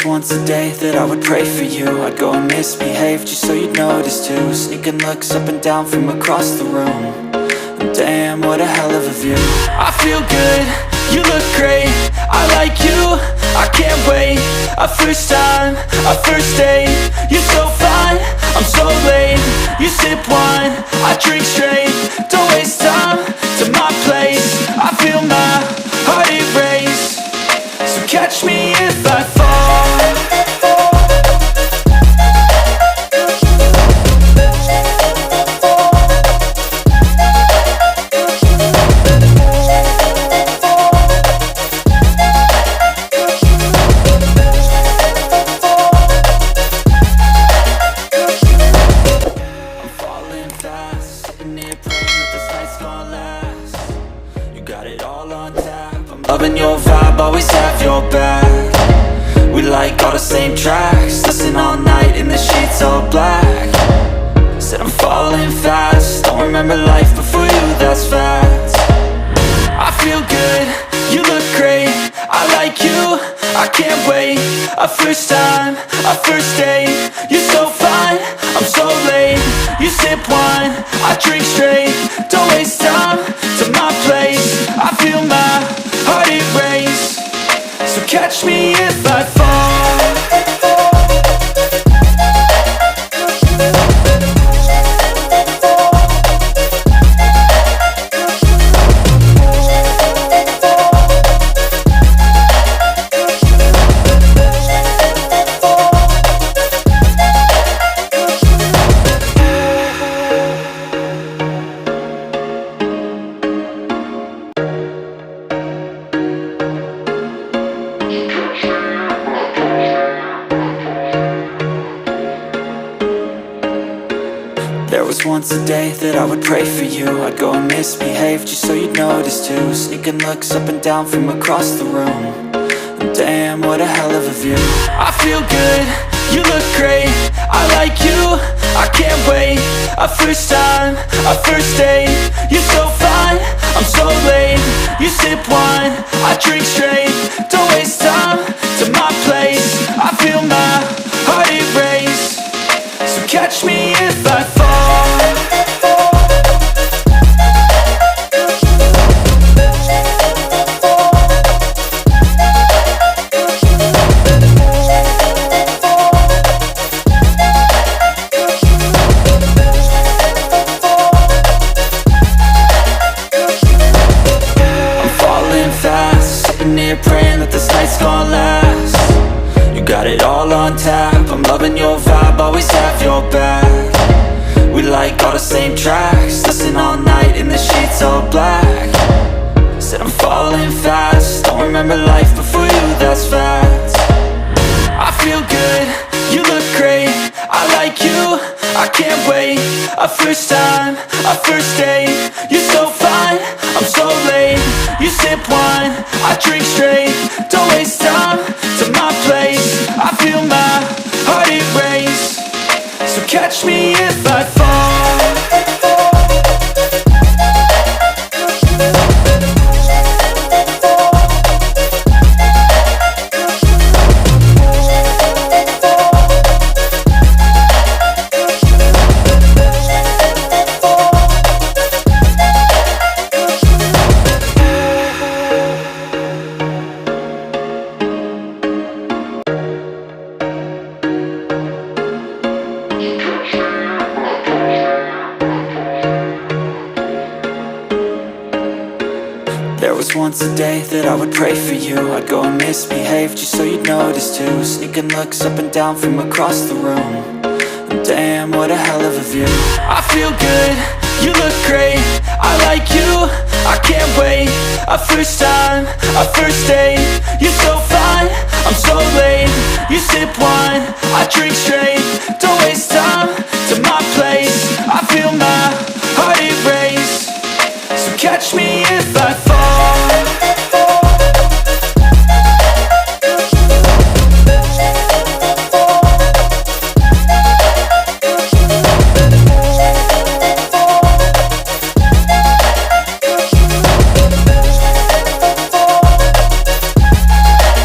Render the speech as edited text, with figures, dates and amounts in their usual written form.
was once a day that I would pray for you. I'd go and misbehave just so you'd notice too. Sneaking looks up and down from across the room. And damn, what a hell of a view. I feel good, you look great, I like you, I can't wait. A first time, a first date, you're so fine, I'm so late. You sip wine, I drink straight, don't waste time to my place. I feel my heart erase, so catch me if I fall. Loving your vibe, always have your back. We like all the same tracks, listen all night in the sheets all black. Said I'm falling fast, don't remember life before you, that's fact. I feel good, you look great, I like you, I can't wait. A first time, a first date, you're so fine, I'm so late. You sip wine, I drink straight, don't waste time to my place. I feel my heart erase, so catch me if I fall. There was once a day that I would pray for you. I'd go and misbehave just so you'd notice too. Sneaking looks up and down from across the room. And damn, what a hell of a view. I feel good, you look great, I like you, I can't wait. A first time, a first date, you're so fine, I'm so late. You sip wine, I drink straight, don't waste time to my place. I feel my heart erase, so catch me if I fall. Praying that this night's gonna last. You got it all on tap, I'm loving your vibe, always have your back. We like all the same tracks, listen all night in the sheets all black. Said I'm falling fast, don't remember life before you, that's fact. I feel good, you look great, I like you, I can't wait. A first time, a first date, you're so fine, I'm so late. You sip wine, I drink straight, don't waste time to my place. I feel my heart erase, so catch me if I fall. There was once a day that I would pray for you. I'd go and misbehave just so you'd notice too. Sneaking looks up and down from across the room. And damn, what a hell of a view. I feel good, you look great, I like you, I can't wait. A first time, a first date, you're so fine, I'm so late. You sip wine, I drink straight, don't waste time to my place. I feel my heart erase, so catch me